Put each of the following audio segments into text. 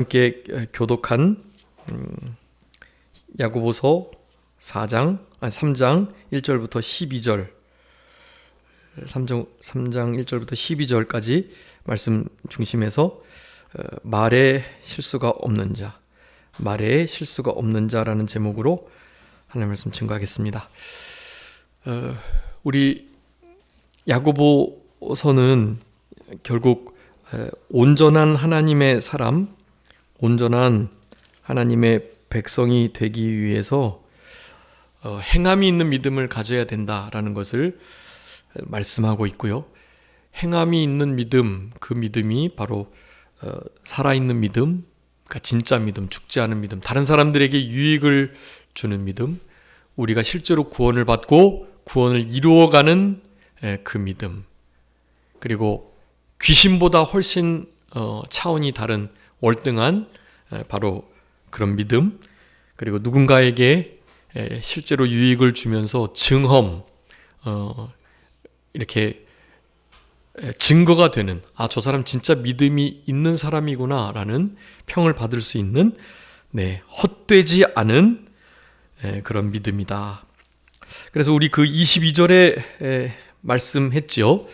함께 교독한 야고보서 3장 1절부터 12절 3장 1절부터 12절까지 말씀 중심에서 말에 실수가 없는 자, 말에 실수가 없는 자라는 제목으로 하나님 말씀 증거하겠습니다. 우리 야고보서는 결국 온전한 하나님의 사람, 온전한 하나님의 백성이 되기 위해서 행함이 있는 믿음을 가져야 된다라는 것을 말씀하고 있고요. 행함이 있는 믿음, 그 믿음이 바로 살아있는 믿음, 그러니까 진짜 믿음, 죽지 않은 믿음, 다른 사람들에게 유익을 주는 믿음, 우리가 실제로 구원을 받고 구원을 이루어가는 그 믿음, 그리고 귀신보다 훨씬 차원이 다른 월등한 바로 그런 믿음, 그리고 누군가에게 실제로 유익을 주면서 증험, 이렇게 증거가 되는, 저 사람 진짜 믿음이 있는 사람이구나 라는 평을 받을 수 있는 헛되지 않은 그런 믿음이다. 그래서 우리 그 22절에 말씀했죠.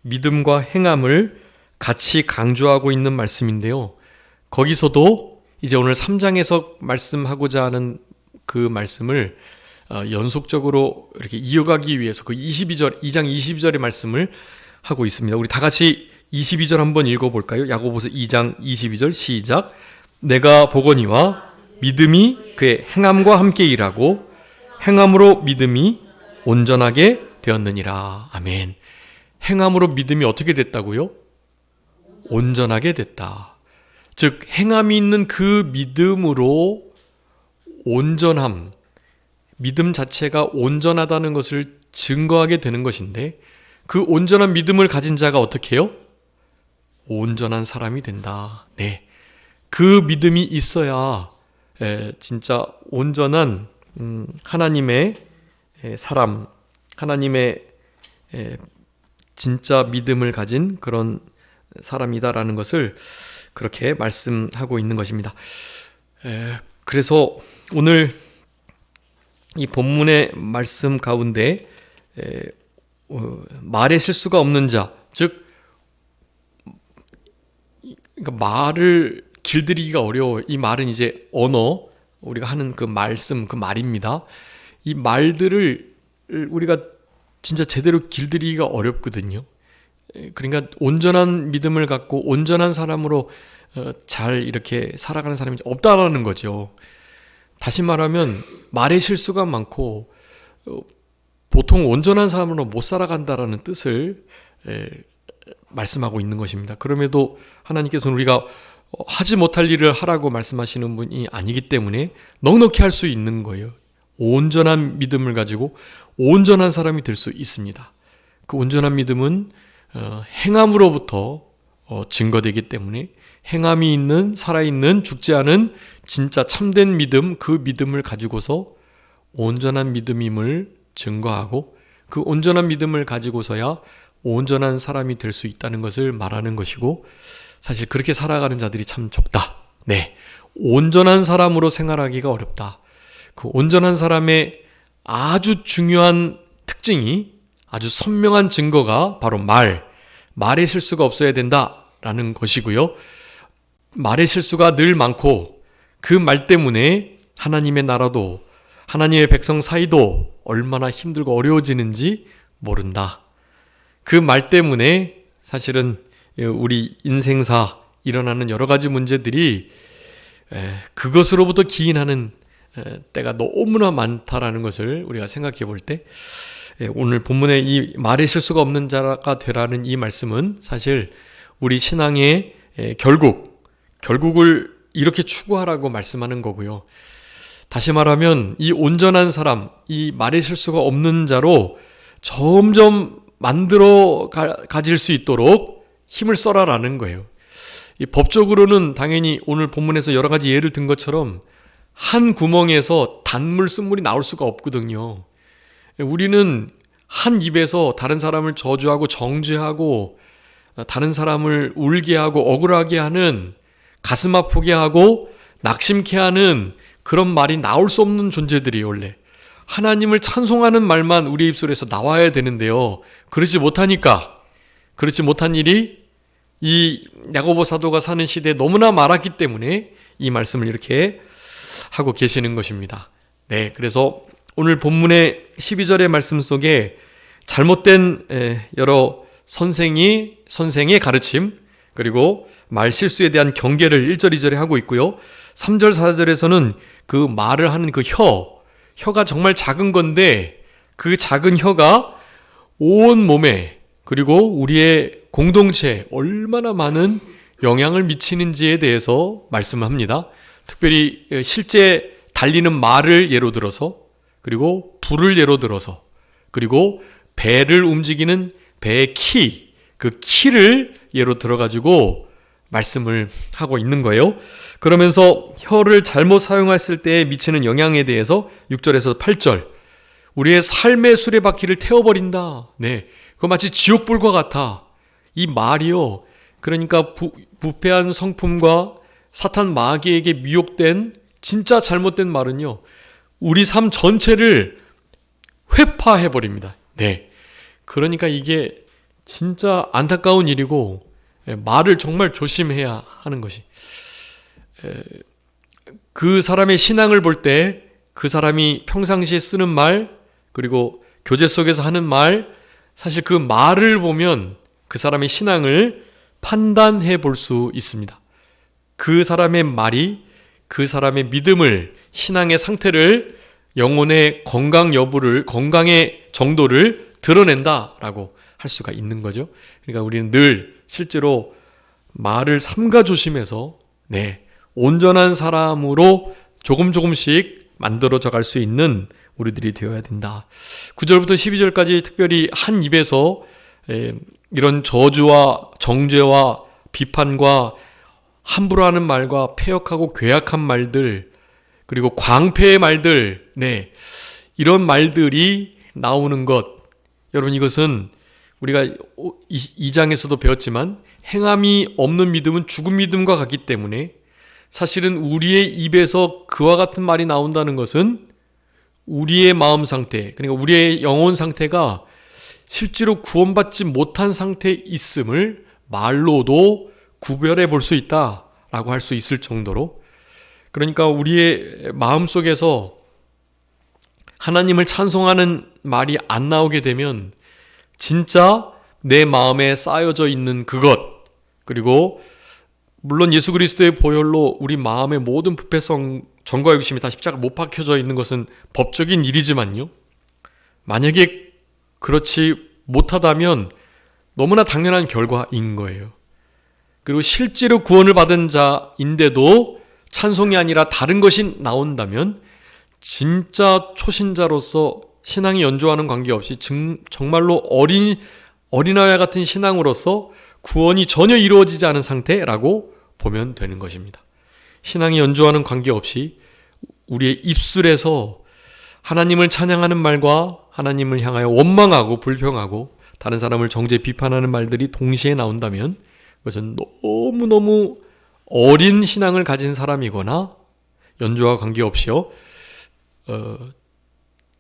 믿음과 행함을 같이 강조하고 있는 말씀인데요. 거기서도 이제 오늘 3장에서 말씀하고자 하는 그 말씀을 연속적으로 이렇게 이어가기 위해서 그 2장 22절의 말씀을 하고 있습니다. 우리 다 같이 22절 한번 읽어볼까요? 야고보서 2장 22절 시작. 내가 보거니와 믿음이 그의 행함과 함께 일하고 행함으로 믿음이 온전하게 되었느니라. 아멘. 행함으로 믿음이 어떻게 됐다고요? 온전하게 됐다. 즉 행함이 있는 그 믿음으로 온전함, 믿음 자체가 온전하다는 것을 증거하게 되는 것인데, 그 온전한 믿음을 가진 자가 어떻게 해요? 온전한 사람이 된다. 네, 그 믿음이 있어야 진짜 온전한 하나님의 사람, 하나님의 진짜 믿음을 가진 그런 사람이다라는 것을 그렇게 말씀하고 있는 것입니다. 그래서 오늘 이 본문의 말씀 가운데 말에 실수가 없는 자, 즉 그러니까 말을 길들이기가 어려워요. 이 말은 이제 언어, 우리가 하는 그 말씀, 그 말입니다. 이 말들을 우리가 진짜 제대로 길들이기가 어렵거든요. 그러니까 온전한 믿음을 갖고 온전한 사람으로 잘 이렇게 살아가는 사람이 없다라는 거죠. 다시 말하면 말에 실수가 많고 보통 온전한 사람으로 못 살아간다라는 뜻을 말씀하고 있는 것입니다. 그럼에도 하나님께서는 우리가 하지 못할 일을 하라고 말씀하시는 분이 아니기 때문에 넉넉히 할 수 있는 거예요. 온전한 믿음을 가지고 온전한 사람이 될 수 있습니다. 그 온전한 믿음은 행함으로부터 증거되기 때문에 행함이 있는, 살아있는, 죽지 않은 진짜 참된 믿음, 그 믿음을 가지고서 온전한 믿음임을 증거하고 그 온전한 믿음을 가지고서야 온전한 사람이 될 수 있다는 것을 말하는 것이고, 사실 그렇게 살아가는 자들이 참 적다. 네, 온전한 사람으로 생활하기가 어렵다. 그 온전한 사람의 아주 중요한 특징이, 아주 선명한 증거가 바로 말에 실수가 없어야 된다라는 것이고요. 말의 실수가 늘 많고 그 말 때문에 하나님의 나라도, 하나님의 백성 사이도 얼마나 힘들고 어려워지는지 모른다. 그 말 때문에 사실은 우리 인생사 일어나는 여러 가지 문제들이 그것으로부터 기인하는 때가 너무나 많다라는 것을 우리가 생각해 볼 때, 오늘 본문에 이 말에 실수가 없는 자가 되라는 이 말씀은 사실 우리 신앙의 결국을 이렇게 추구하라고 말씀하는 거고요. 다시 말하면 이 온전한 사람, 이 말에 실수가 없는 자로 점점 만들어 가질 수 있도록 힘을 써라라는 거예요. 이 법적으로는 당연히 오늘 본문에서 여러 가지 예를 든 것처럼 한 구멍에서 단물, 쓴물이 나올 수가 없거든요. 우리는 한 입에서 다른 사람을 저주하고 정죄하고 다른 사람을 울게 하고 억울하게 하는 가슴 아프게 하고 낙심케 하는 그런 말이 나올 수 없는 존재들이에요. 원래 하나님을 찬송하는 말만 우리 입술에서 나와야 되는데요. 그렇지 못한 일이 이 야고보 사도가 사는 시대에 너무나 많았기 때문에 이 말씀을 이렇게 하고 계시는 것입니다. 네, 그래서 오늘 본문의 12절의 말씀 속에 잘못된 여러 선생의 가르침, 그리고 말 실수에 대한 경계를 1절 2절에 하고 있고요. 3절 4절에서는 그 말을 하는 그 혀가 정말 작은 건데 그 작은 혀가 온 몸에 그리고 우리의 공동체에 얼마나 많은 영향을 미치는지에 대해서 말씀을 합니다. 특별히 실제 달리는 말을 예로 들어서, 그리고 불을 예로 들어서, 그리고 배를 움직이는 배의 그 키를 예로 들어가지고 말씀을 하고 있는 거예요. 그러면서 혀를 잘못 사용했을 때 미치는 영향에 대해서 6절에서 8절, 우리의 삶의 수레바퀴를 태워버린다. 네, 그거 마치 지옥불과 같아. 이 말이요, 그러니까 부패한 성품과 사탄 마귀에게 미혹된 진짜 잘못된 말은요, 우리 삶 전체를 회파해버립니다. 네, 그러니까 이게 진짜 안타까운 일이고 말을 정말 조심해야 하는 것이, 그 사람의 신앙을 볼 때 그 사람이 평상시에 쓰는 말, 그리고 교제 속에서 하는 말, 사실 그 말을 보면 그 사람의 신앙을 판단해 볼 수 있습니다. 그 사람의 말이 그 사람의 믿음을, 신앙의 상태를, 영혼의 건강의 정도를 드러낸다라고 할 수가 있는 거죠. 그러니까 우리는 늘 실제로 말을 삼가 조심해서 온전한 사람으로 조금씩 만들어져 갈 수 있는 우리들이 되어야 된다. 9절부터 12절까지 특별히 한 입에서 이런 저주와 정죄와 비판과 함부로 하는 말과 패역하고 괴악한 말들, 그리고 광패의 말들, 이런 말들이 나오는 것, 여러분, 이것은 우리가 2장에서도 배웠지만 행함이 없는 믿음은 죽은 믿음과 같기 때문에 사실은 우리의 입에서 그와 같은 말이 나온다는 것은 우리의 마음 상태, 그러니까 우리의 영혼 상태가 실제로 구원받지 못한 상태에 있음을 말로도 구별해 볼 수 있다라고 할 수 있을 정도로, 그러니까 우리의 마음 속에서 하나님을 찬송하는 말이 안 나오게 되면 진짜 내 마음에 쌓여져 있는 그것, 그리고 물론 예수 그리스도의 보혈로 우리 마음의 모든 부패성, 전과 욕심이 다 십자가 못 박혀져 있는 것은 법적인 일이지만요, 만약에 그렇지 못하다면 너무나 당연한 결과인 거예요. 그리고 실제로 구원을 받은 자인데도 찬송이 아니라 다른 것이 나온다면 진짜 초신자로서 신앙이 연조하는 관계없이 정말로 어린아이와 같은 신앙으로서 구원이 전혀 이루어지지 않은 상태라고 보면 되는 것입니다. 신앙이 연조하는 관계없이 우리의 입술에서 하나님을 찬양하는 말과 하나님을 향하여 원망하고 불평하고 다른 사람을 정죄 비판하는 말들이 동시에 나온다면 그것은 너무너무 어린 신앙을 가진 사람이거나 연조와 관계없이요,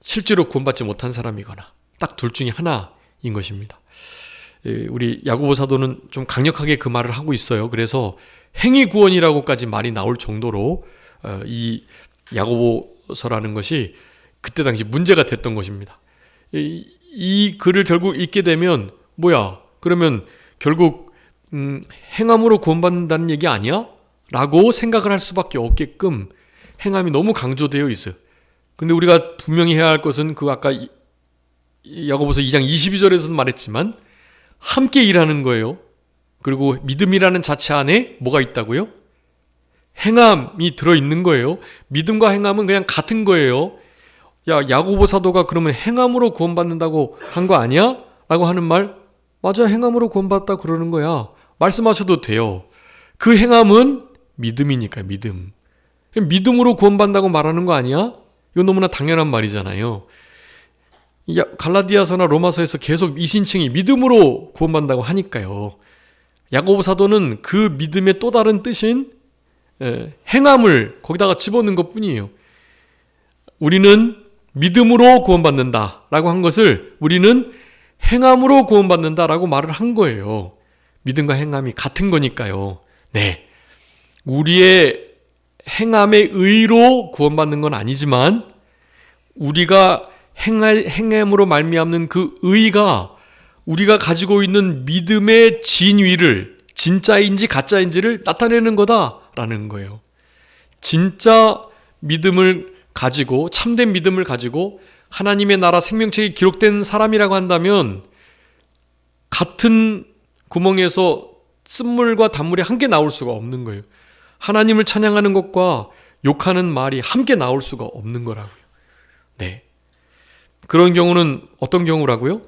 실제로 구원받지 못한 사람이거나 딱 둘 중에 하나인 것입니다. 우리 야고보 사도는 좀 강력하게 그 말을 하고 있어요. 그래서 행위 구원이라고까지 말이 나올 정도로 이 야고보서라는 것이 그때 당시 문제가 됐던 것입니다. 이 글을 결국 읽게 되면 그러면 결국 행함으로 구원받는다는 얘기 아니야? 라고 생각을 할 수밖에 없게끔 행함이 너무 강조되어 있어요. 근데 우리가 분명히 해야 할 것은 그 아까 야고보서 2장 22절에서도 말했지만 함께 일하는 거예요. 그리고 믿음이라는 자체 안에 뭐가 있다고요? 행함이 들어있는 거예요. 믿음과 행함은 그냥 같은 거예요. 야고보 사도가 그러면 행함으로 구원받는다고 한 거 아니야? 라고 하는 말, 맞아, 행함으로 구원받다 그러는 거야. 말씀하셔도 돼요. 그 행함은 믿음이니까, 믿음. 믿음으로 구원받는다고 말하는 거 아니야? 이건 너무나 당연한 말이잖아요. 갈라디아서나 로마서에서 계속 이신칭이 믿음으로 구원받는다고 하니까요. 야고보 사도는 그 믿음의 또 다른 뜻인 행함을 거기다가 집어넣은 것뿐이에요. 우리는 믿음으로 구원받는다라고 한 것을 우리는 행함으로 구원받는다라고 말을 한 거예요. 믿음과 행함이 같은 거니까요. 네, 우리의 행함의 의로 구원받는 건 아니지만 우리가 행함으로 말미암는 그 의가 우리가 가지고 있는 믿음의 진위를 진짜인지 가짜인지를 나타내는 거다라는 거예요. 진짜 믿음을 가지고 참된 믿음을 가지고 하나님의 나라 생명책이 기록된 사람이라고 한다면 같은 구멍에서 쓴물과 단물이 함께 나올 수가 없는 거예요. 하나님을 찬양하는 것과 욕하는 말이 함께 나올 수가 없는 거라고요. 네. 그런 경우는 어떤 경우라고요?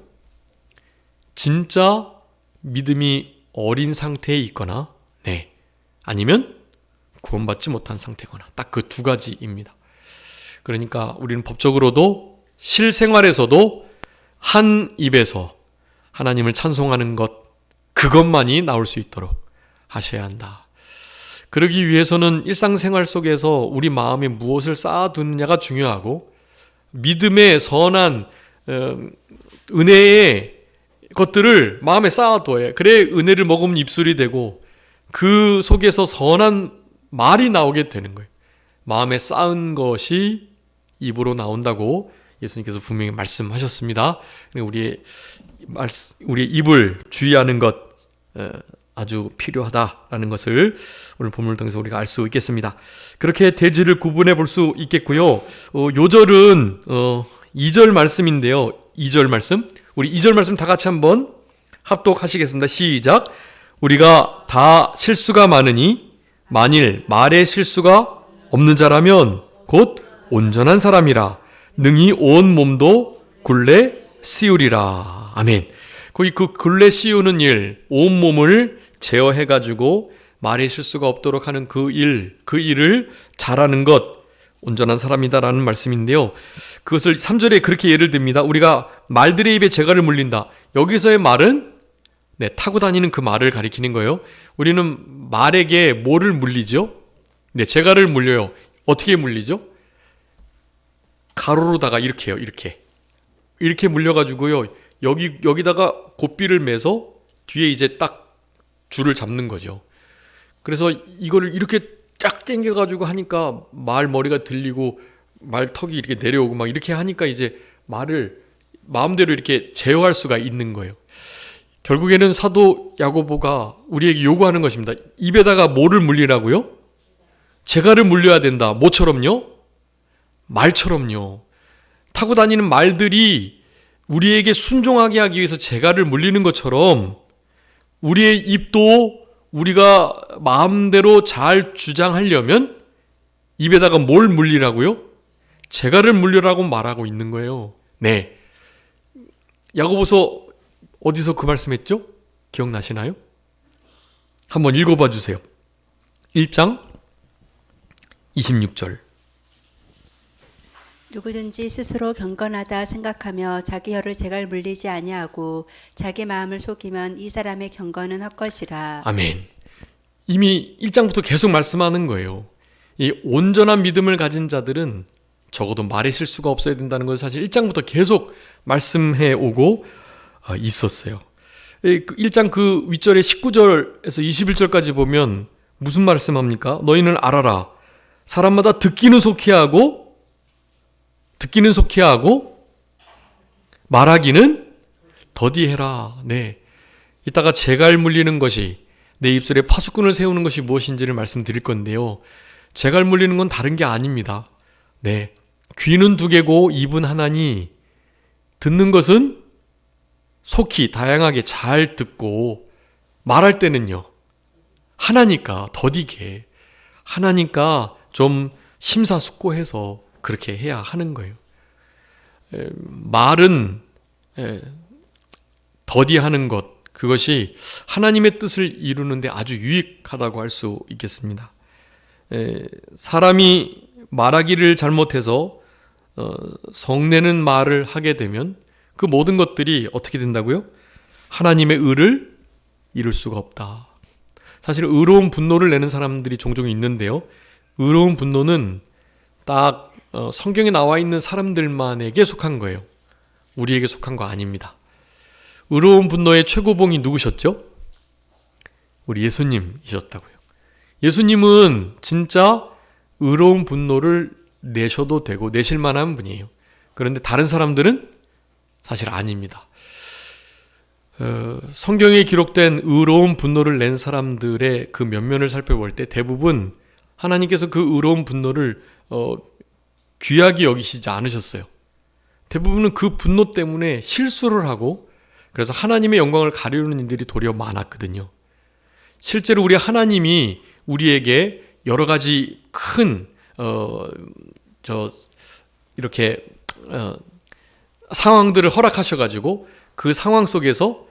진짜 믿음이 어린 상태에 있거나, 네. 아니면 구원받지 못한 상태거나, 딱 그 두 가지입니다. 그러니까 우리는 법적으로도 실생활에서도 한 입에서 하나님을 찬송하는 것, 그것만이 나올 수 있도록 하셔야 한다. 그러기 위해서는 일상생활 속에서 우리 마음에 무엇을 쌓아두느냐가 중요하고 믿음의 선한 은혜의 것들을 마음에 쌓아둬야 그래 은혜를 머금는 입술이 되고 그 속에서 선한 말이 나오게 되는 거예요. 마음에 쌓은 것이 입으로 나온다고 예수님께서 분명히 말씀하셨습니다. 우리의 입을 주의하는 것 아주 필요하다라는 것을 오늘 본문을 통해서 우리가 알 수 있겠습니다. 그렇게 대지를 구분해 볼 수 있겠고요. 요절은 2절 말씀인데요. 2절 말씀, 우리 2절 말씀 다 같이 한번 합독하시겠습니다. 시작. 우리가 다 실수가 많으니 만일 말에 실수가 없는 자라면 곧 온전한 사람이라 능히 온 몸도 굴레 씌우리라. 아멘. 거기 그 굴레 씌우는 일, 온 몸을 제어해가지고 말에 실수가 없도록 하는 그 일을 잘하는 것, 온전한 사람이다라는 말씀인데요. 그것을 3절에 그렇게 예를 듭니다. 우리가 말들의 입에 재갈을 물린다. 여기서의 말은 타고 다니는 그 말을 가리키는 거예요. 우리는 말에게 뭐를 물리죠? 재갈을 물려요. 어떻게 물리죠? 가로로다가 이렇게 해요. 이렇게 물려가지고요. 여기다가 고삐를 매서 뒤에 이제 딱 줄을 잡는 거죠. 그래서 이거를 이렇게 쫙 당겨가지고 하니까 말 머리가 들리고 말 턱이 이렇게 내려오고 막 이렇게 하니까 이제 말을 마음대로 이렇게 제어할 수가 있는 거예요. 결국에는 사도 야고보가 우리에게 요구하는 것입니다. 입에다가 뭐를 물리라고요? 재갈을 물려야 된다. 뭐처럼요? 말처럼요. 타고 다니는 말들이 우리에게 순종하게 하기 위해서 재갈을 물리는 것처럼 우리의 입도 우리가 마음대로 잘 주장하려면 입에다가 뭘 물리라고요? 재갈을 물리라고 말하고 있는 거예요. 네. 야고보서 어디서 그 말씀했죠? 기억나시나요? 한번 읽어봐 주세요. 1장 26절. 누구든지 스스로 경건하다 생각하며 자기 혀를 재갈 물리지 아니하고 자기 마음을 속이면 이 사람의 경건은 헛것이라. 아멘. 이미 1장부터 계속 말씀하는 거예요. 이 온전한 믿음을 가진 자들은 적어도 말에 실수가 없어야 된다는 것을 사실 1장부터 계속 말씀해 오고 있었어요. 1장 그 윗절에 19절에서 21절까지 보면 무슨 말씀합니까? 너희는 알아라. 사람마다 듣기는 속히 하고 말하기는 더디해라. 네. 이따가 재갈 물리는 것이 내 입술에 파수꾼을 세우는 것이 무엇인지를 말씀드릴 건데요. 재갈 물리는 건 다른 게 아닙니다. 네. 귀는 두 개고 입은 하나니 듣는 것은 속히 다양하게 잘 듣고 말할 때는요. 하나니까 더디게 하나니까 좀 심사숙고해서 그렇게 해야 하는 거예요. 말은 더디하는 것, 그것이 하나님의 뜻을 이루는데 아주 유익하다고 할 수 있겠습니다. 사람이 말하기를 잘못해서 성내는 말을 하게 되면 그 모든 것들이 어떻게 된다고요? 하나님의 의를 이룰 수가 없다. 사실 의로운 분노를 내는 사람들이 종종 있는데요. 의로운 분노는 딱 성경에 나와 있는 사람들만에게 속한 거예요. 우리에게 속한 거 아닙니다. 의로운 분노의 최고봉이 누구셨죠? 우리 예수님이셨다고요. 예수님은 진짜 의로운 분노를 내셔도 되고 내실 만한 분이에요. 그런데 다른 사람들은 사실 아닙니다. 성경에 기록된 의로운 분노를 낸 사람들의 그 면면을 살펴볼 때 대부분 하나님께서 그 의로운 분노를 귀하게 여기시지 않으셨어요. 대부분은 그 분노 때문에 실수를 하고 그래서 하나님의 영광을 가리우는 일들이 도리어 많았거든요. 실제로 우리 하나님이 우리에게 여러 가지 큰 이렇게 상황들을 허락하셔가지고 그 상황 속에서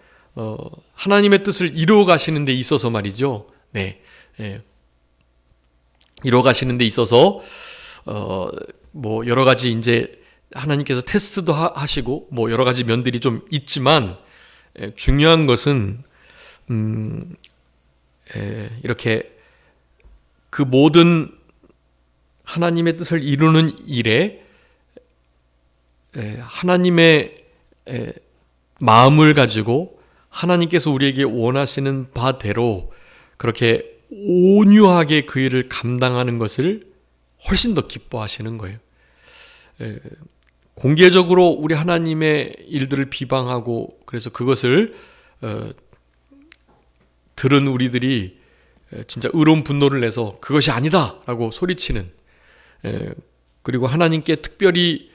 하나님의 뜻을 이루어 가시는 데 있어서 말이죠. 네, 이루어 가시는 데 있어서 뭐 여러 가지 이제 하나님께서 테스트도 하시고 뭐 여러 가지 면들이 좀 있지만 중요한 것은 이렇게 그 모든 하나님의 뜻을 이루는 일에 하나님의 마음을 가지고 하나님께서 우리에게 원하시는 바대로 그렇게 온유하게 그 일을 감당하는 것을 훨씬 더 기뻐하시는 거예요. 공개적으로 우리 하나님의 일들을 비방하고 그래서 그것을 들은 우리들이 진짜 의로운 분노를 내서 그것이 아니다 라고 소리치는, 그리고 하나님께 특별히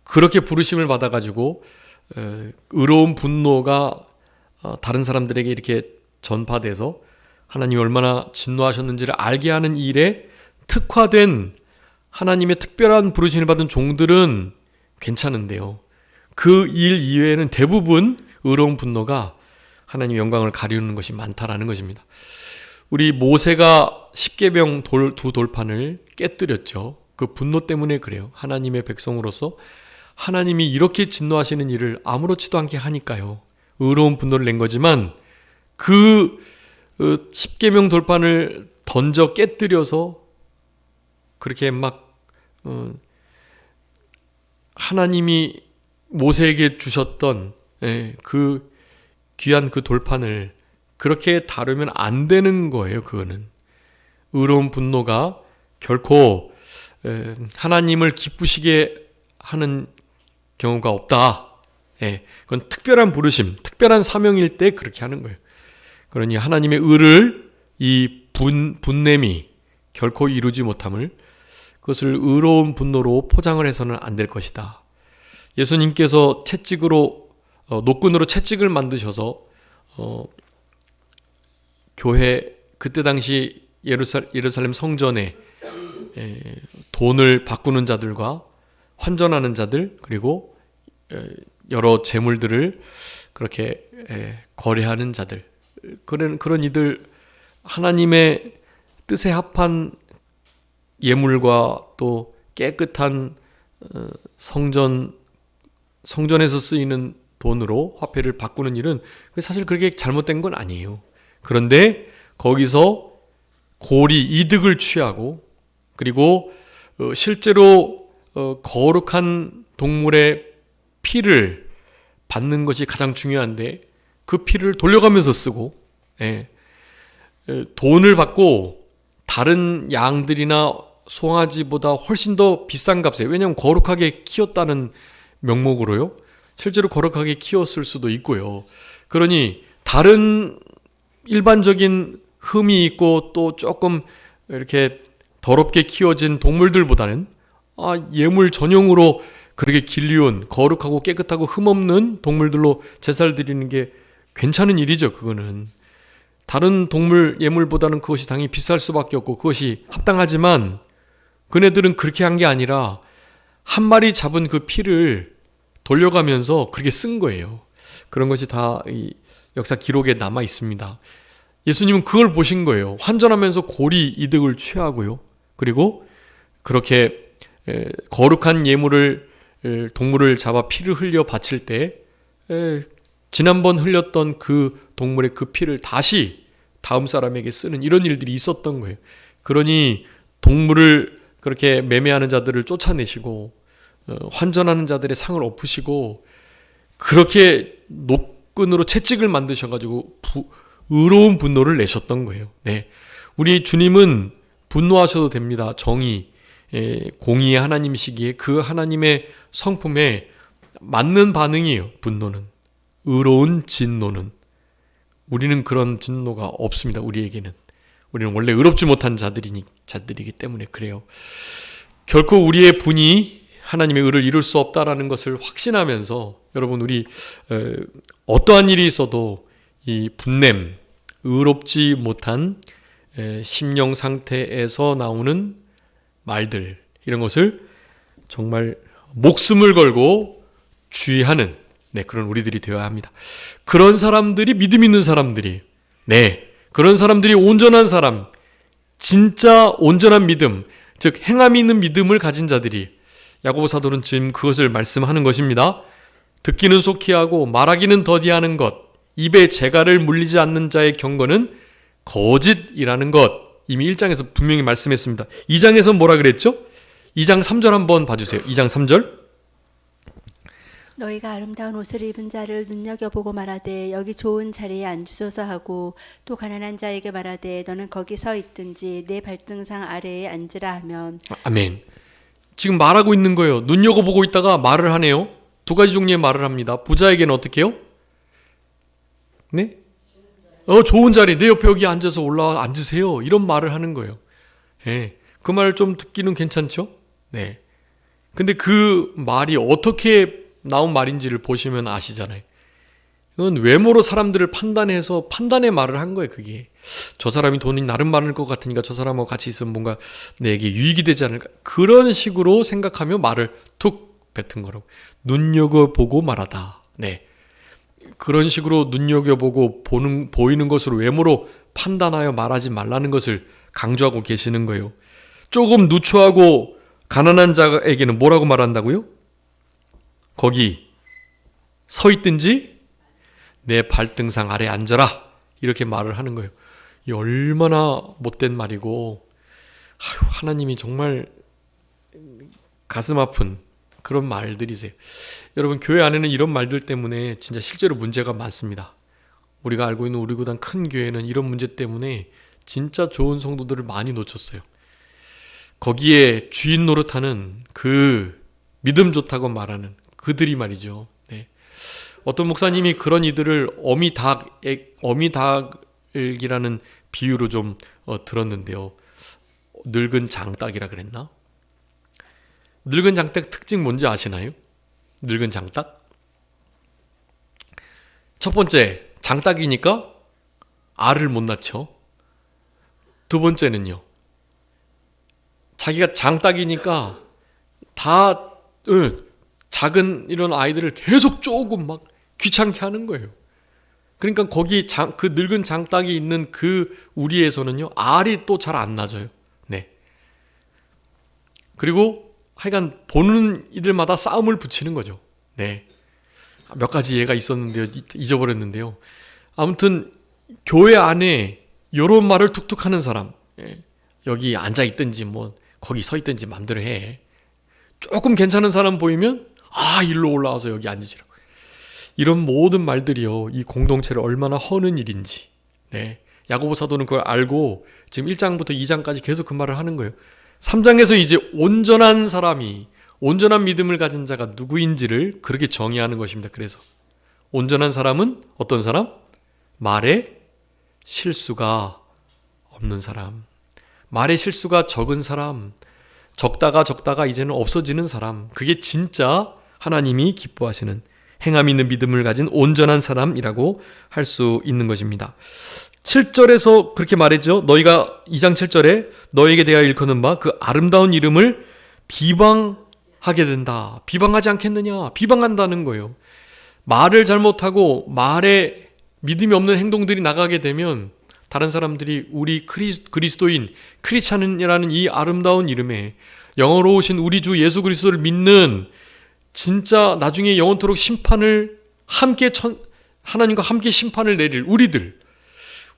그렇게 부르심을 받아가지고 의로운 분노가 다른 사람들에게 이렇게 전파돼서 하나님이 얼마나 진노하셨는지를 알게 하는 일에 특화된 하나님의 특별한 부르심을 받은 종들은 괜찮은데요. 그 일 이외에는 대부분 의로운 분노가 하나님의 영광을 가리우는 것이 많다라는 것입니다. 우리 모세가 십계명 두 돌판을 깨뜨렸죠. 그 분노 때문에 그래요. 하나님의 백성으로서 하나님이 이렇게 진노하시는 일을 아무렇지도 않게 하니까요. 의로운 분노를 낸 거지만 그 십계명 돌판을 던져 깨뜨려서 그렇게 막 하나님이 모세에게 주셨던 그 귀한 그 돌판을 그렇게 다루면 안 되는 거예요. 그거는 의로운 분노가 결코 하나님을 기쁘시게 하는 경우가 없다. 그건 특별한 부르심, 특별한 사명일 때 그렇게 하는 거예요. 그러니 하나님의 의를 이 분냄이 결코 이루지 못함을, 그것을 의로운 분노로 포장을 해서는 안 될 것이다. 예수님께서 채찍으로 노끈으로 채찍을 만드셔서 교회 그때 당시 예루살렘 성전에 돈을 바꾸는 자들과 환전하는 자들 그리고 여러 재물들을 그렇게 거래하는 자들, 그런 이들, 하나님의 뜻에 합한 예물과 또 깨끗한 성전에서 쓰이는 돈으로 화폐를 바꾸는 일은 사실 그렇게 잘못된 건 아니에요. 그런데 거기서 고리 이득을 취하고 그리고 실제로 거룩한 동물의 피를 받는 것이 가장 중요한데 그 피를 돌려가면서 쓰고 돈을 받고 다른 양들이나 송아지보다 훨씬 더 비싼 값에, 왜냐하면 거룩하게 키웠다는 명목으로요. 실제로 거룩하게 키웠을 수도 있고요. 그러니 다른 일반적인 흠이 있고 또 조금 이렇게 더럽게 키워진 동물들보다는 예물 전용으로 그렇게 길리운 거룩하고 깨끗하고 흠없는 동물들로 제사를 드리는 게 괜찮은 일이죠. 그거는 다른 동물 예물보다는 그것이 당연히 비쌀 수밖에 없고 그것이 합당하지만 그네들은 그렇게 한 게 아니라 한 마리 잡은 그 피를 돌려가면서 그렇게 쓴 거예요. 그런 것이 다 이 역사 기록에 남아 있습니다. 예수님은 그걸 보신 거예요. 환전하면서 고리 이득을 취하고요. 그리고 그렇게 거룩한 예물을, 동물을 잡아 피를 흘려 바칠 때 지난번 흘렸던 그 동물의 그 피를 다시 다음 사람에게 쓰는 이런 일들이 있었던 거예요. 그러니 동물을 그렇게 매매하는 자들을 쫓아내시고 환전하는 자들의 상을 엎으시고 그렇게 노끈으로 채찍을 만드셔가지고 의로운 분노를 내셨던 거예요. 네, 우리 주님은 분노하셔도 됩니다. 정의, 공의의 하나님이시기에 그 하나님의 성품에 맞는 반응이에요. 분노는. 의로운 진노는. 우리는 그런 진노가 없습니다. 우리에게는. 우리는 원래 의롭지 못한 자들이기 때문에 그래요. 결코 우리의 분이 하나님의 의를 이룰 수 없다라는 것을 확신하면서 여러분 우리 어떠한 일이 있어도 이 분냄, 의롭지 못한 심령 상태에서 나오는 말들 이런 것을 정말 목숨을 걸고 주의하는 그런 우리들이 되어야 합니다. 그런 사람들이 믿음 있는 사람들이 그런 사람들이 온전한 사람, 진짜 온전한 믿음, 즉 행함이 있는 믿음을 가진 자들이 야고보 사도는 지금 그것을 말씀하는 것입니다. 듣기는 속히 하고 말하기는 더디하는 것, 입에 재갈을 물리지 않는 자의 경건은 거짓이라는 것. 이미 1장에서 분명히 말씀했습니다. 2장에서 뭐라 그랬죠? 2장 3절 한번 봐주세요. 2장 3절. 너희가 아름다운 옷을 입은 자를 눈여겨보고 말하되 여기 좋은 자리에 앉으소서 하고 또 가난한 자에게 말하되 너는 거기 서 있든지 내 발등상 아래에 앉으라 하면. 아멘. 지금 말하고 있는 거예요. 눈여겨보고 있다가 말을 하네요. 두 가지 종류의 말을 합니다. 부자에게는 어떻게 해요? 네? 좋은 자리 내 옆에 여기 앉아서 올라와 앉으세요. 이런 말을 하는 거예요. 그 말 좀 듣기는 괜찮죠? 네. 근데 그 말이 어떻게 나온 말인지를 보시면 아시잖아요. 이건 외모로 사람들을 판단해서 판단의 말을 한 거예요. 그게 저 사람이 돈이 나름 많을 것 같으니까 저 사람하고 같이 있으면 뭔가 내게 유익이 되지 않을까, 그런 식으로 생각하며 말을 툭 뱉은 거라고. 눈여겨보고 말하다. 네, 그런 식으로 눈여겨보고 보이는 것으로 외모로 판단하여 말하지 말라는 것을 강조하고 계시는 거예요. 조금 누추하고 가난한 자에게는 뭐라고 말한다고요? 거기 서 있든지 내 발등상 아래 앉아라, 이렇게 말을 하는 거예요. 이 얼마나 못된 말이고 하나님이 정말 가슴 아픈 그런 말들이세요. 여러분, 교회 안에는 이런 말들 때문에 진짜 실제로 문제가 많습니다. 우리가 알고 있는 우리보다 큰 교회는 이런 문제 때문에 진짜 좋은 성도들을 많이 놓쳤어요. 거기에 주인 노릇하는 그 믿음 좋다고 말하는 그들이 말이죠. 네. 어떤 목사님이 그런 이들을 어미닭이라는 비유로 좀 들었는데요. 늙은 장닭이라 그랬나? 늙은 장닭 특징 뭔지 아시나요? 늙은 장닭? 첫 번째, 장닭이니까 알을 못 낳죠. 두 번째는요, 자기가 장닭이니까 다 작은 이런 아이들을 계속 조금 막 귀찮게 하는 거예요. 그러니까 거기 그 늙은 장닭이 있는 그 우리에서는요, 알이 또 잘 안 나져요. 네. 그리고 하여간 보는 이들마다 싸움을 붙이는 거죠. 네. 몇 가지 예가 있었는데요, 잊어버렸는데요. 아무튼 교회 안에 이런 말을 툭툭 하는 사람, 여기 앉아 있든지 뭐 거기 서 있든지 마음대로 해. 조금 괜찮은 사람 보이면 일로 올라와서 여기 앉으시라고. 이런 모든 말들이요, 이 공동체를 얼마나 허는 일인지. 네. 야고보 사도는 그걸 알고 지금 1장부터 2장까지 계속 그 말을 하는 거예요. 3장에서 이제 온전한 사람이, 온전한 믿음을 가진 자가 누구인지를 그렇게 정의하는 것입니다. 그래서 온전한 사람은 어떤 사람? 말에 실수가 없는 사람, 말에 실수가 적은 사람, 적다가 이제는 없어지는 사람, 그게 진짜 하나님이 기뻐하시는 행함 있는 믿음을 가진 온전한 사람이라고 할 수 있는 것입니다. 7절에서 그렇게 말했죠. 너희가 2장 7절에 너에게 대하여 일컫는 바 그 아름다운 이름을 비방하게 된다. 비방하지 않겠느냐? 비방한다는 거예요. 말을 잘못하고 말에 믿음이 없는 행동들이 나가게 되면 다른 사람들이 우리 그리스도인, 크리스찬이라는 이 아름다운 이름에 영어로우신 우리 주 예수 그리스도를 믿는, 진짜 나중에 영원토록 심판을 하나님과 함께 심판을 내릴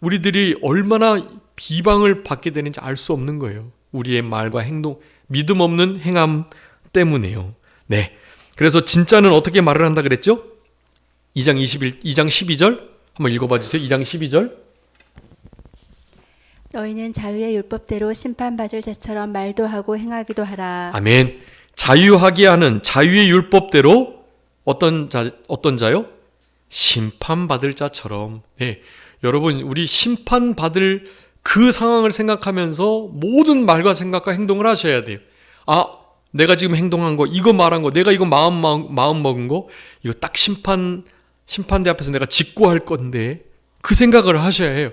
우리들이 얼마나 비방을 받게 되는지 알 수 없는 거예요. 우리의 말과 행동, 믿음 없는 행함 때문에요. 네. 그래서 진짜는 어떻게 말을 한다 그랬죠? 2장 12절 한번 읽어봐 주세요. 2장 12절. 너희는 자유의 율법대로 심판받을 자처럼 말도 하고 행하기도 하라. 아멘. 자유하게 하는 자유의 율법대로 어떤 자요? 심판받을 자처럼. 네. 여러분, 우리 심판받을 그 상황을 생각하면서 모든 말과 생각과 행동을 하셔야 돼요. 아, 내가 지금 행동한 거, 이거 말한 거, 내가 이거 마음 먹은 거, 이거 딱 심판대 앞에서 내가 직고할 건데, 그 생각을 하셔야 해요.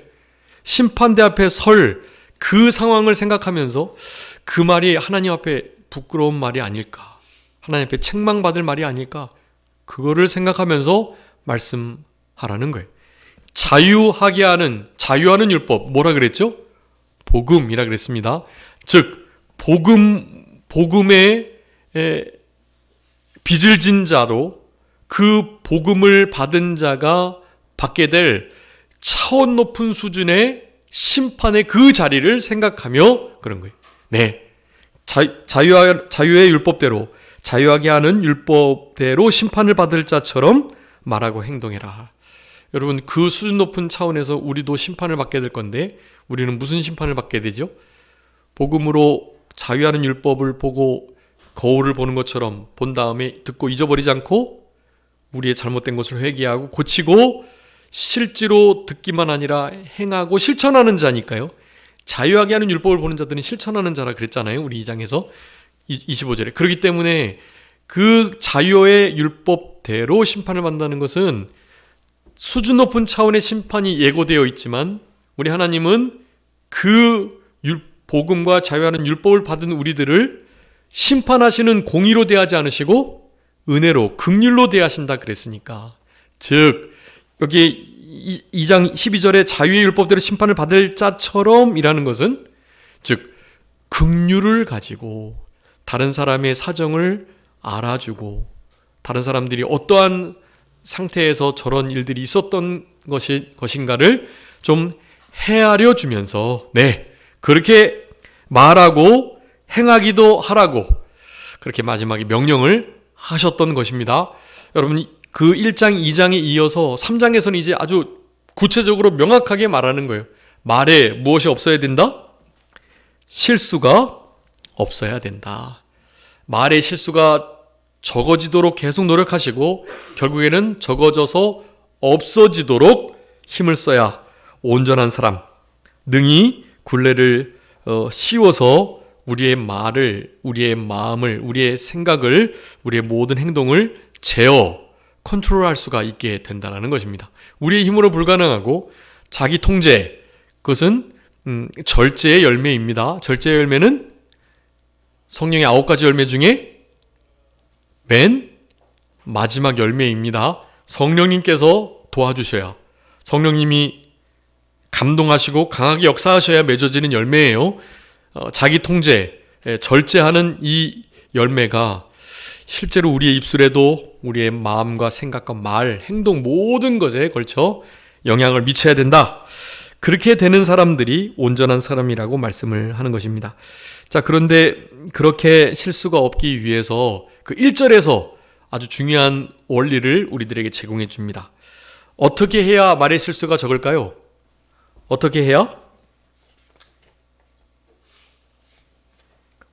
심판대 앞에 설 그 상황을 생각하면서 그 말이 하나님 앞에 부끄러운 말이 아닐까, 하나님 앞에 책망받을 말이 아닐까, 그거를 생각하면서 말씀하라는 거예요. 자유하는 율법, 뭐라 그랬죠? 복음이라 그랬습니다. 즉 복음의 빚을 진 자로 그 복음을 받은 자가 받게 될 차원 높은 수준의 심판의 그 자리를 생각하며 그런 거예요. 네. 자유의 율법대로, 자유하게 하는 율법대로 심판을 받을 자처럼 말하고 행동해라. 여러분, 그 수준 높은 차원에서 우리도 심판을 받게 될 건데, 우리는 무슨 심판을 받게 되죠? 복음으로 자유하는 율법을 보고 거울을 보는 것처럼 본 다음에 듣고 잊어버리지 않고 우리의 잘못된 것을 회개하고 고치고 실제로 듣기만 아니라 행하고 실천하는 자니까요. 자유하게 하는 율법을 보는 자들은 실천하는 자라 그랬잖아요. 우리 2장에서 25절에. 그렇기 때문에 그 자유의 율법대로 심판을 받는다는 것은 수준 높은 차원의 심판이 예고되어 있지만 우리 하나님은 그 복음과 자유하는 율법을 받은 우리들을 심판하시는 공의로 대하지 않으시고 은혜로 긍휼로 대하신다 그랬으니까, 즉 여기 2장 12절에 자유의 율법대로 심판을 받을 자처럼 이라는 것은 즉 긍휼을 가지고 다른 사람의 사정을 알아주고 다른 사람들이 어떠한 상태에서 저런 일들이 있었던 것인가를 좀 헤아려 주면서 네, 그렇게 말하고 행하기도 하라고 그렇게 마지막에 명령을 하셨던 것입니다. 여러분, 그 1장, 2장에 이어서 3장에서는 이제 아주 구체적으로 명확하게 말하는 거예요. 말에 무엇이 없어야 된다? 실수가 없어야 된다. 말에 실수가 적어지도록 계속 노력하시고 결국에는 적어져서 없어지도록 힘을 써야 온전한 사람, 능히 굴레를 씌워서 우리의 말을, 우리의 마음을, 우리의 생각을, 우리의 모든 행동을 제어, 컨트롤할 수가 있게 된다는 것입니다. 우리의 힘으로 불가능하고 자기 통제, 그것은 절제의 열매입니다. 절제의 열매는 성령의 9가지 열매 중에 맨 마지막 열매입니다. 성령님께서 도와주셔야, 성령님이 감동하시고 강하게 역사하셔야 맺어지는 열매예요. 자기 통제, 절제하는 이 열매가 실제로 우리의 입술에도 우리의 마음과 생각과 말, 행동 모든 것에 걸쳐 영향을 미쳐야 된다. 그렇게 되는 사람들이 온전한 사람이라고 말씀을 하는 것입니다. 자, 그런데 그렇게 실수가 없기 위해서 그 1절에서 아주 중요한 원리를 우리들에게 제공해 줍니다. 어떻게 해야 말의 실수가 적을까요? 어떻게 해야?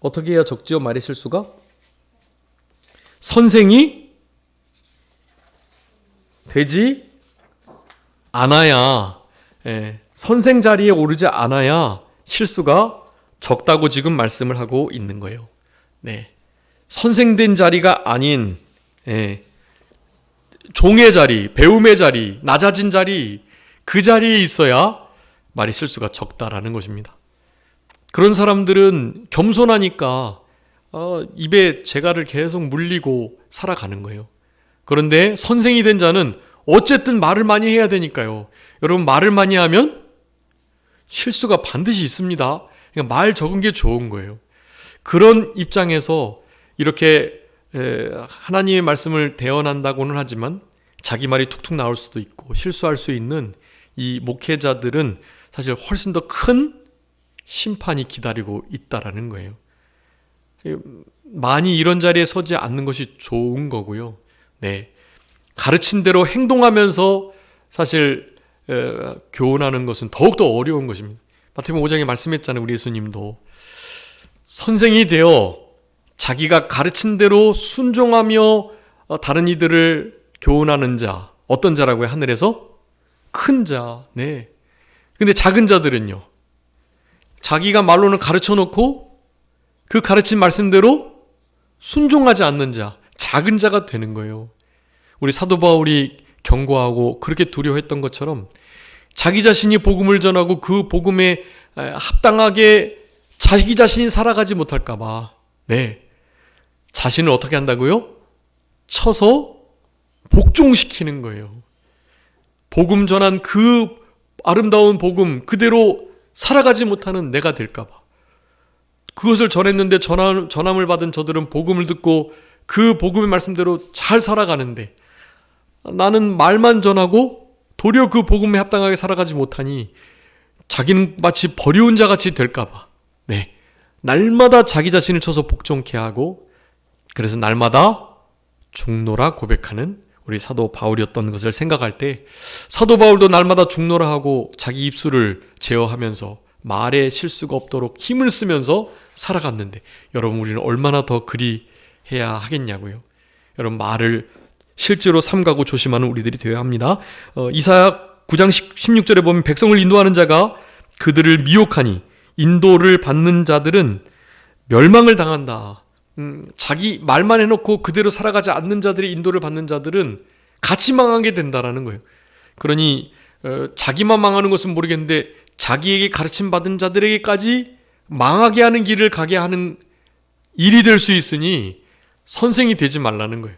어떻게 해야 적지요, 말의 실수가? 선생이 되지 않아야, 선생 자리에 오르지 않아야 실수가 적다고 지금 말씀을 하고 있는 거예요. 네. 선생된 자리가 아닌 종의 자리, 배움의 자리, 낮아진 자리, 그 자리에 있어야 말의 실수가 적다라는 것입니다. 그런 사람들은 겸손하니까 입에 재갈을 계속 물리고 살아가는 거예요. 그런데 선생이 된 자는 어쨌든 말을 많이 해야 되니까요. 여러분, 말을 많이 하면 실수가 반드시 있습니다. 그러니까 말 적은 게 좋은 거예요. 그런 입장에서 이렇게 하나님의 말씀을 대언한다고는 하지만 자기 말이 툭툭 나올 수도 있고 실수할 수 있는 이 목회자들은 사실 훨씬 더 큰 심판이 기다리고 있다라는 거예요. 많이 이런 자리에 서지 않는 것이 좋은 거고요. 네. 가르친 대로 행동하면서 사실 교훈하는 것은 더욱더 어려운 것입니다. 마태복음 5장에 말씀했잖아요. 우리 예수님도 선생이 되어 자기가 가르친 대로 순종하며 다른 이들을 교훈하는 자, 어떤 자라고요? 하늘에서 큰 자. 네. 근데 작은 자들은요, 자기가 말로는 가르쳐 놓고 그 가르친 말씀대로 순종하지 않는 자, 작은 자가 되는 거예요. 우리 사도 바울이 경고하고 그렇게 두려워했던 것처럼 자기 자신이 복음을 전하고 그 복음에 합당하게 자기 자신이 살아가지 못할까 봐, 네, 자신을 어떻게 한다고요? 쳐서 복종시키는 거예요. 복음 전한 그 아름다운 복음 그대로 살아가지 못하는 내가 될까 봐. 그것을 전했는데 전함을 받은 저들은 복음을 듣고 그 복음의 말씀대로 잘 살아가는데 나는 말만 전하고 도리어 그 복음에 합당하게 살아가지 못하니 자기는 마치 버려온 자같이 될까 봐. 네, 날마다 자기 자신을 쳐서 복종케 하고 그래서 날마다 죽노라 고백하는 우리 사도 바울이었던 것을 생각할 때 사도 바울도 날마다 죽노라 하고 자기 입술을 제어하면서 말에 실수가 없도록 힘을 쓰면서 살아갔는데 여러분 우리는 얼마나 더 그리해야 하겠냐고요. 여러분 말을 실제로 삼가고 조심하는 우리들이 되어야 합니다. 이사야 9장 16절에 보면 백성을 인도하는 자가 그들을 미혹하니 인도를 받는 자들은 멸망을 당한다. 자기 말만 해놓고 그대로 살아가지 않는 자들의 인도를 받는 자들은 같이 망하게 된다라는 거예요. 그러니 자기만 망하는 것은 모르겠는데 자기에게 가르침 받은 자들에게까지 망하게 하는 길을 가게 하는 일이 될 수 있으니 선생이 되지 말라는 거예요.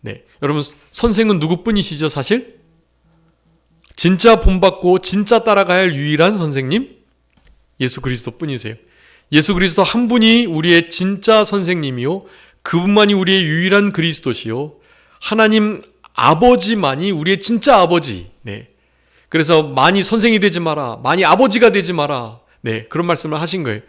네, 여러분 선생은 누구뿐이시죠? 사실 진짜 본받고 진짜 따라가야 할 유일한 선생님 예수 그리스도뿐이세요. 예수 그리스도 한 분이 우리의 진짜 선생님이요 그분만이 우리의 유일한 그리스도시요 하나님 아버지만이 우리의 진짜 아버지. 네, 그래서 많이 선생이 되지 마라, 많이 아버지가 되지 마라. 네, 그런 말씀을 하신 거예요.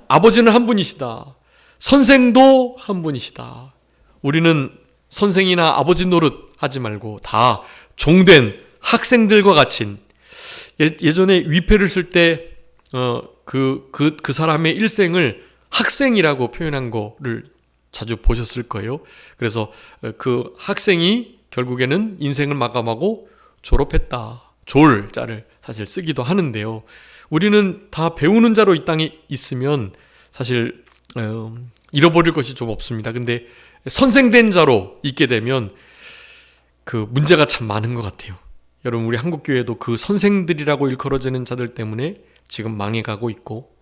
아버지는 한 분이시다. 선생도 한 분이시다. 우리는 선생이나 아버지 노릇 하지 말고 다 종된 학생들과 같이 예전에 위패를 쓸 때 그 사람의 일생을 학생이라고 표현한 거를 자주 보셨을 거예요. 그래서 그 학생이 결국에는 인생을 마감하고 졸업했다. 졸자를 사실 쓰기도 하는데요. 우리는 다 배우는 자로 이 땅에 있으면 사실 잃어버릴 것이 좀 없습니다. 근데 선생된 자로 있게 되면 그 문제가 참 많은 것 같아요. 여러분 우리 한국교회도 그 선생들이라고 일컬어지는 자들 때문에 지금 망해가고 있고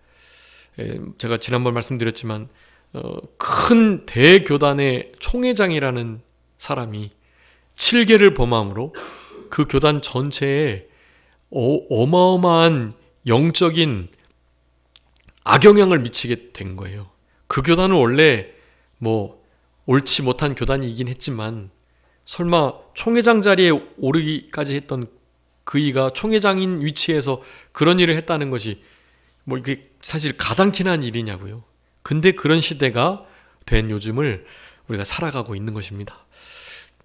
제가 지난번 말씀드렸지만 큰 대교단의 총회장이라는 사람이 7계를 범함으로 그 교단 전체에 어마어마한 영적인 악영향을 미치게 된 거예요. 그 교단은 원래 옳지 못한 교단이긴 했지만 설마 총회장 자리에 오르기까지 했던 그이가 총회장인 위치에서 그런 일을 했다는 것이 이게 사실 가당키나 한 일이냐고요. 근데 그런 시대가 된 요즘을 우리가 살아가고 있는 것입니다.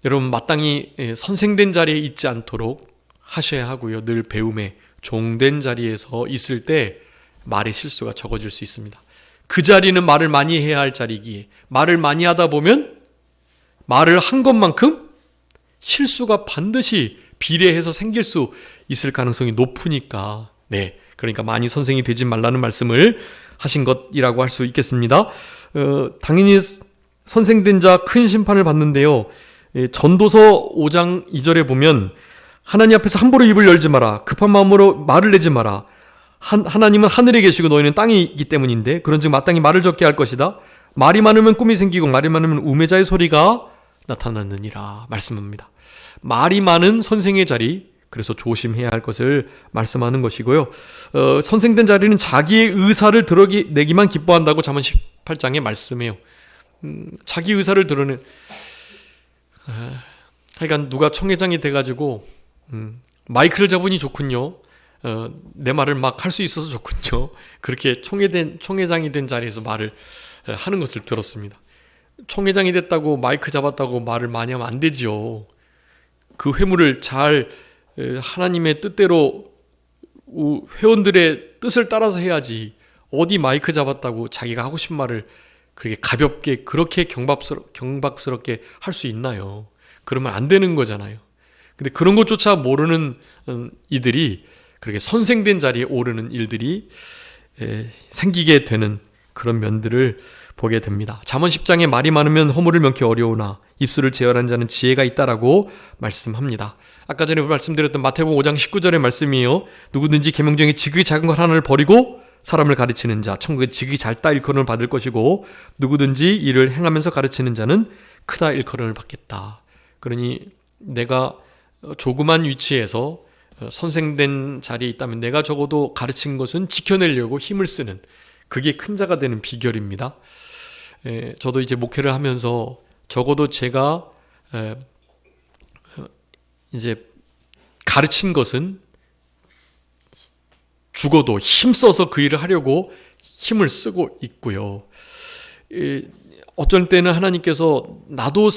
여러분 마땅히 선생된 자리에 있지 않도록 하셔야 하고요. 늘 배움에 종된 자리에서 있을 때 말의 실수가 적어질 수 있습니다. 그 자리는 말을 많이 해야 할 자리기에 말을 많이 하다 보면 말을 한 것만큼 실수가 반드시 비례해서 생길 수 있을 가능성이 높으니까 네, 그러니까 많이 선생이 되지 말라는 말씀을 하신 것이라고 할 수 있겠습니다. 당연히 선생된 자 큰 심판을 받는데요. 전도서 5장 2절에 보면 하나님 앞에서 함부로 입을 열지 마라. 급한 마음으로 말을 내지 마라. 하나님은 하늘에 계시고 너희는 땅에 있기 때문인데 그런즉 마땅히 말을 적게 할 것이다. 말이 많으면 꿈이 생기고 말이 많으면 우매자의 소리가 나타나느니라 말씀합니다. 말이 많은 선생의 자리, 그래서 조심해야 할 것을 말씀하는 것이고요. 선생된 자리는 자기의 의사를 드러내기만 기뻐한다고 잠언 18장에 말씀해요. 자기 의사를 드러낸 그러니까 누가 총회장이 돼가지고 마이크를 잡으니 좋군요. 내 말을 막 할 수 있어서 좋군요. 그렇게 총회장이 된 자리에서 말을 하는 것을 들었습니다. 총회장이 됐다고 마이크 잡았다고 말을 많이 하면 안 되지요. 그 회무를 잘 하나님의 뜻대로 회원들의 뜻을 따라서 해야지. 어디 마이크 잡았다고 자기가 하고 싶은 말을 그렇게 가볍게 그렇게 경박스럽게 할 수 있나요? 그러면 안 되는 거잖아요. 근데 그런 것조차 모르는 이들이 그렇게 선생된 자리에 오르는 일들이 생기게 되는 그런 면들을 보게 됩니다. 잠언 10장에 말이 많으면 허물을 명키 어려우나 입술을 제어한 자는 지혜가 있다라고 말씀합니다. 아까 전에 말씀드렸던 마태복음 5장 19절의 말씀이에요. 누구든지 계명 중에 지극히 작은 것 하나를 버리고 사람을 가르치는 자 천국에 지극히 작다 일컬음을 받을 것이고 누구든지 이를 행하면서 가르치는 자는 크다 일컬음을 받겠다. 그러니 내가 조그만 위치에서 선생된 자리에 있다면 내가 적어도 가르친 것은 지켜내려고 힘을 쓰는 그게 큰 자가 되는 비결입니다. 저도 이제 목회를 하면서 적어도 제가 이제 가르친 것은 죽어도 힘써서 그 일을 하려고 힘을 쓰고 있고요. 어쩔 때는 하나님께서 나도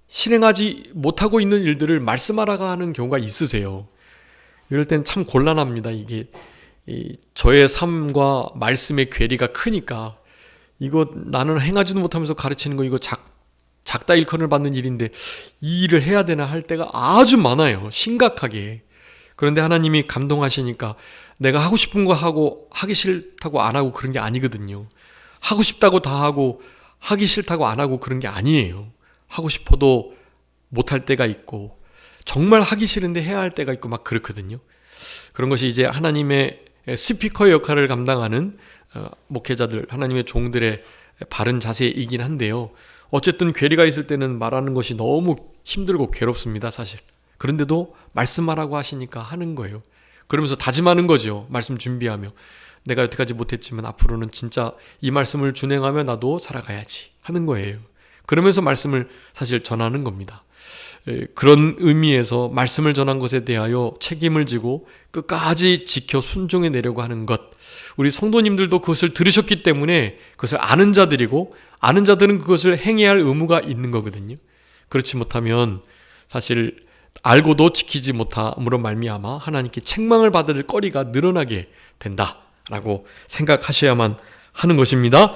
실행하지 못하고 있는 일들을 말씀하라고 하는 경우가 있으세요. 이럴 땐 참 곤란합니다. 이게 저의 삶과 말씀의 괴리가 크니까 이거 나는 행하지도 못하면서 가르치는 거 이거 작다 일컬음을 받는 일인데 이 일을 해야 되나 할 때가 아주 많아요. 심각하게. 그런데 하나님이 감동하시니까 내가 하고 싶은 거 하고 하기 싫다고 안 하고 그런 게 아니거든요. 하고 싶다고 다 하고 하기 싫다고 안 하고 그런 게 아니에요. 하고 싶어도 못할 때가 있고 정말 하기 싫은데 해야 할 때가 있고 막 그렇거든요. 그런 것이 이제 하나님의 스피커 역할을 감당하는 목회자들, 하나님의 종들의 바른 자세이긴 한데요. 어쨌든 괴리가 있을 때는 말하는 것이 너무 힘들고 괴롭습니다, 사실. 그런데도 말씀하라고 하시니까 하는 거예요. 그러면서 다짐하는 거죠. 말씀 준비하며. 내가 여태까지 못했지만 앞으로는 진짜 이 말씀을 준행하며 나도 살아가야지 하는 거예요. 그러면서 말씀을 사실 전하는 겁니다. 그런 의미에서 말씀을 전한 것에 대하여 책임을 지고 끝까지 지켜 순종해 내려고 하는 것. 우리 성도님들도 그것을 들으셨기 때문에 그것을 아는 자들이고 아는 자들은 그것을 행해야 할 의무가 있는 거거든요. 그렇지 못하면 사실 알고도 지키지 못함으로 말미암아 하나님께 책망을 받을 거리가 늘어나게 된다라고 생각하셔야만 하는 것입니다.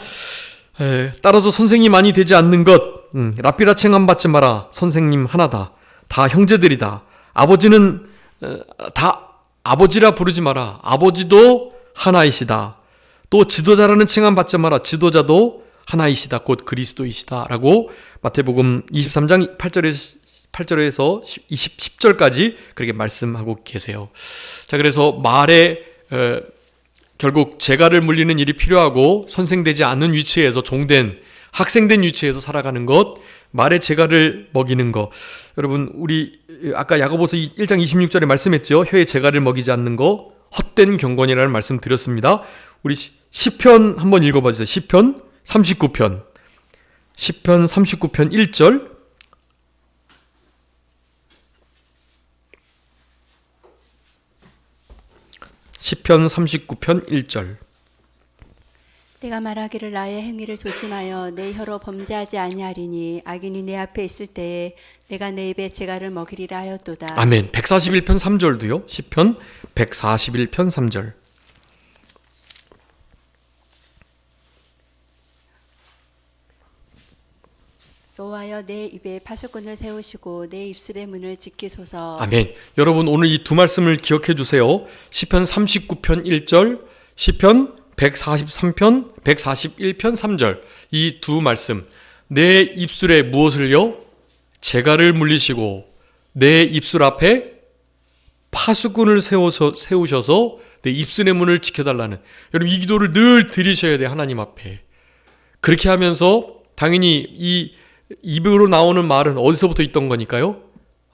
따라서 선생님 많이 되지 않는 것, 랍비라 칭함 받지 마라. 선생님 하나다. 다 형제들이다. 아버지는 다 아버지라 부르지 마라. 아버지도 하나이시다. 또 지도자라는 칭함 받지 마라. 지도자도 하나이시다. 곧 그리스도이시다. 라고 마태복음 23장 8절에서 10절까지 그렇게 말씀하고 계세요. 자, 그래서 말에 결국 재갈을 물리는 일이 필요하고 선생되지 않는 위치에서 종된 학생된 위치에서 살아가는 것, 말의 재갈을 먹이는 것. 여러분, 우리 아까 야고보서 1장 26절에 말씀했죠. 혀의 재갈을 먹이지 않는 거 헛된 경건이라는 말씀 드렸습니다. 우리 시편 한번 읽어봐 주세요. 시편 39편 1절. 시편 39편 1절. 내가 말하기를 나의 행위를 조심하여 내 혀로 범죄하지 아니하리니 악인이 내 앞에 있을 때에 내가 내 입에 재갈을 먹이리라 하였도다. 아멘. 141편 3절도요. 시편 141편 3절. 여호와여 내 입에 파수꾼을 세우시고 내 입술의 문을 지키소서. 아멘. 여러분 오늘 이 두 말씀을 기억해 주세요. 시편 39편 1절, 시편 143편, 141편 3절. 이 두 말씀. 내 입술에 무엇을요? 재갈을 물리시고 내 입술 앞에 파수꾼을 세우셔서 내 입술의 문을 지켜달라는. 여러분 이 기도를 늘 드리셔야 돼요. 하나님 앞에. 그렇게 하면서 당연히 이 입으로 나오는 말은 어디서부터 있던 거니까요?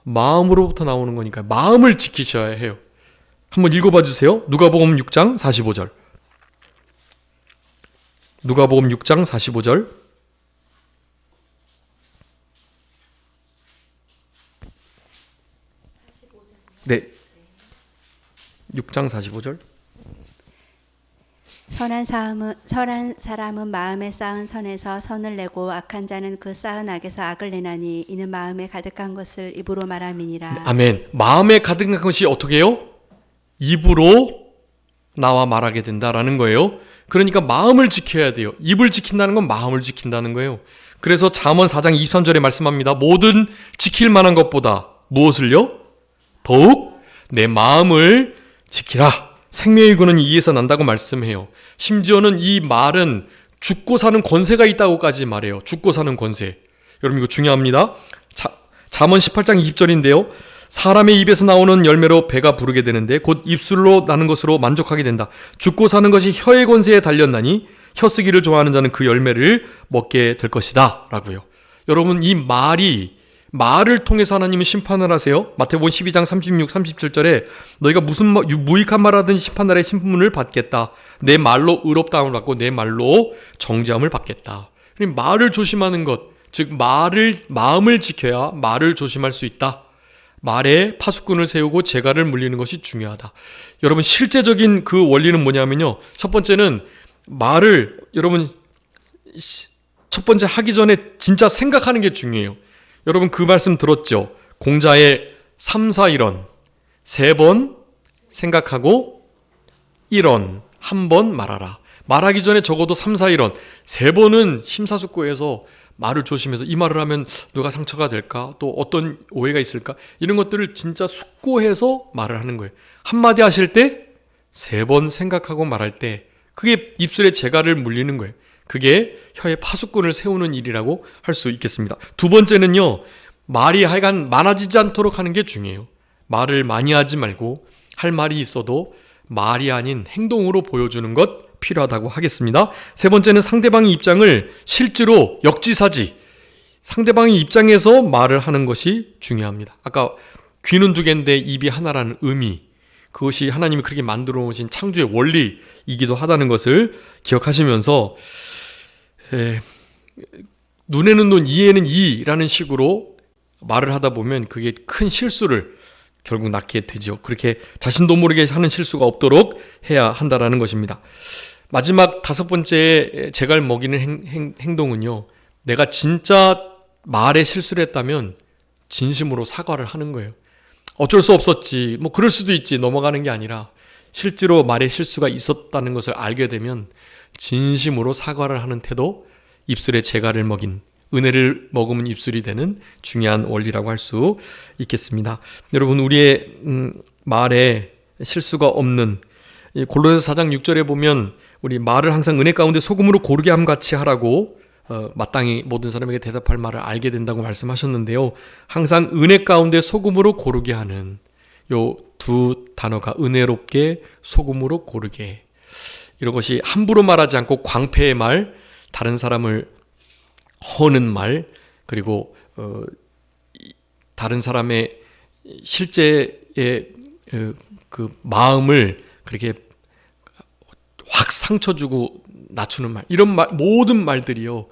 마음으로부터 나오는 거니까요. 마음을 지키셔야 해요. 한번 읽어봐 주세요. 누가복음 6장 45절. 누가복음 6장 45절. 네. 6장 45절. 선한 사람은 마음에 쌓은 선에서 선을 내고 악한 자는 그 쌓은 악에서 악을 내나니 이는 마음에 가득한 것을 입으로 말함이니라. 아멘. 마음에 가득한 것이 어떻게 해요? 입으로 나와 말하게 된다라는 거예요. 그러니까 마음을 지켜야 돼요. 입을 지킨다는 건 마음을 지킨다는 거예요. 그래서 잠언 4장 23절에 말씀합니다. 모든 지킬 만한 것보다 무엇을요? 더욱 내 마음을 지키라. 생명의 근원이 이에서 난다고 말씀해요. 심지어는 이 말은 죽고 사는 권세가 있다고까지 말해요. 죽고 사는 권세. 여러분 이거 중요합니다. 잠언 18장 20절인데요. 사람의 입에서 나오는 열매로 배가 부르게 되는데 곧 입술로 나는 것으로 만족하게 된다. 죽고 사는 것이 혀의 권세에 달렸나니 혀 쓰기를 좋아하는 자는 그 열매를 먹게 될 것이다 라고요. 여러분 이 말을 통해서 하나님은 심판을 하세요. 마태복음 12장 36, 37절에 너희가 무슨 무익한 말 하든지 심판날에 신문을 받겠다. 내 말로 의롭다함을 받고 내 말로 정죄함을 받겠다. 말을 조심하는 것, 즉 마음을 지켜야 말을 조심할 수 있다. 말에 파수꾼을 세우고 재갈을 물리는 것이 중요하다. 여러분 실제적인 그 원리는 뭐냐면요. 첫 번째는 말을 여러분 첫 번째 하기 전에 진짜 생각하는 게 중요해요. 여러분 그 말씀 들었죠? 공자의 3, 4, 1원 3번 생각하고 1원 1번 말하라. 말하기 전에 적어도 3, 4, 1원 3번은 심사숙고해서 말을 조심해서 이 말을 하면 누가 상처가 될까? 또 어떤 오해가 있을까? 이런 것들을 진짜 숙고해서 말을 하는 거예요. 한마디 하실 때 3번 생각하고 말할 때 그게 입술에 재갈을 물리는 거예요. 그게 혀에 파수꾼을 세우는 일이라고 할 수 있겠습니다. 두 번째는요. 말이 하여간 많아지지 않도록 하는 게 중요해요. 말을 많이 하지 말고 할 말이 있어도 말이 아닌 행동으로 보여주는 것 필요하다고 하겠습니다. 세 번째는 상대방의 입장을 실제로 역지사지 상대방의 입장에서 말을 하는 것이 중요합니다. 아까 귀는 2개인데 입이 하나라는 의미, 그것이 하나님이 그렇게 만들어 놓으신 창조의 원리이기도 하다는 것을 기억하시면서 눈에는 눈, 이에는 이라는 식으로 말을 하다 보면 그게 큰 실수를 결국 낳게 되죠. 그렇게 자신도 모르게 하는 실수가 없도록 해야 한다라는 것입니다. 마지막 5번째 재갈 먹이는 행동은요. 내가 진짜 말에 실수를 했다면 진심으로 사과를 하는 거예요. 어쩔 수 없었지, 뭐 그럴 수도 있지 넘어가는 게 아니라 실제로 말에 실수가 있었다는 것을 알게 되면 진심으로 사과를 하는 태도, 입술에 재갈을 먹인 은혜를 머금은 입술이 되는 중요한 원리라고 할 수 있겠습니다. 여러분 우리의 말에 실수가 없는 골로새서 4장 6절에 보면 우리 말을 항상 은혜 가운데 소금으로 고르게 함같이 하라고 마땅히 모든 사람에게 대답할 말을 알게 된다고 말씀하셨는데요. 항상 은혜 가운데 소금으로 고르게 하는 요 두 단어가 은혜롭게 소금으로 고르게, 이런 것이 함부로 말하지 않고 광패의 말, 다른 사람을 허는 말, 그리고 다른 사람의 실제의 그 마음을 그렇게 확 상처 주고 낮추는 말, 이런 말, 모든 말들이요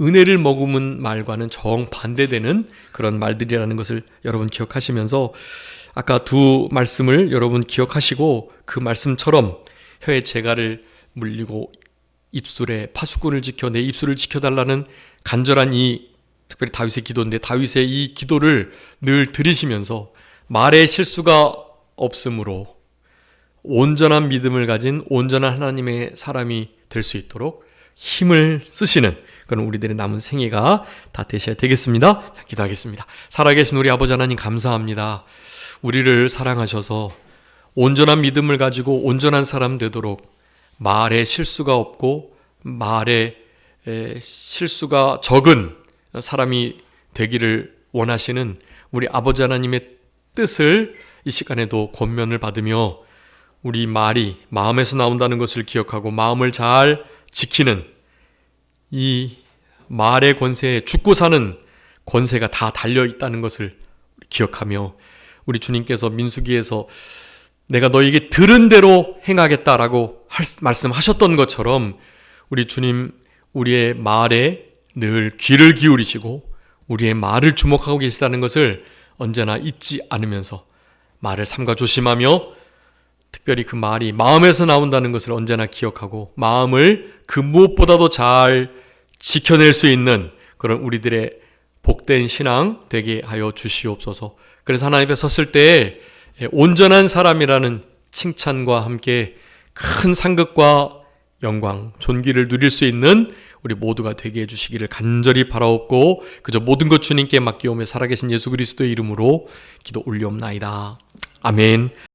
은혜를 머금은 말과는 정반대되는 그런 말들이라는 것을 여러분 기억하시면서 아까 두 말씀을 여러분 기억하시고 그 말씀처럼 혀에 재갈을 물리고 입술에 파수꾼을 지켜 내 입술을 지켜달라는 간절한 이 특별히 다윗의 기도인데 다윗의 이 기도를 늘 들으시면서 말에 실수가 없으므로 온전한 믿음을 가진 온전한 하나님의 사람이 될 수 있도록 힘을 쓰시는 그런 우리들의 남은 생애가 다 되셔야 되겠습니다. 자, 기도하겠습니다. 살아계신 우리 아버지 하나님 감사합니다. 우리를 사랑하셔서 온전한 믿음을 가지고 온전한 사람 되도록 말에 실수가 없고 말에 실수가 적은 사람이 되기를 원하시는 우리 아버지 하나님의 뜻을 이 시간에도 권면을 받으며 우리 말이 마음에서 나온다는 것을 기억하고 마음을 잘 지키는 이 말의 권세에 죽고 사는 권세가 다 달려있다는 것을 기억하며 우리 주님께서 민수기에서 내가 너에게 들은 대로 행하겠다라고 말씀하셨던 것처럼 우리 주님 우리의 말에 늘 귀를 기울이시고 우리의 말을 주목하고 계시다는 것을 언제나 잊지 않으면서 말을 삼가 조심하며 특별히 그 말이 마음에서 나온다는 것을 언제나 기억하고 마음을 그 무엇보다도 잘 지켜낼 수 있는 그런 우리들의 복된 신앙 되게 하여 주시옵소서. 그래서 하나님 앞에 섰을 때 온전한 사람이라는 칭찬과 함께 큰 상급과 영광, 존귀를 누릴 수 있는 우리 모두가 되게 해주시기를 간절히 바라옵고 그저 모든 것 주님께 맡기오며 살아계신 예수 그리스도의 이름으로 기도 올리옵나이다. 아멘.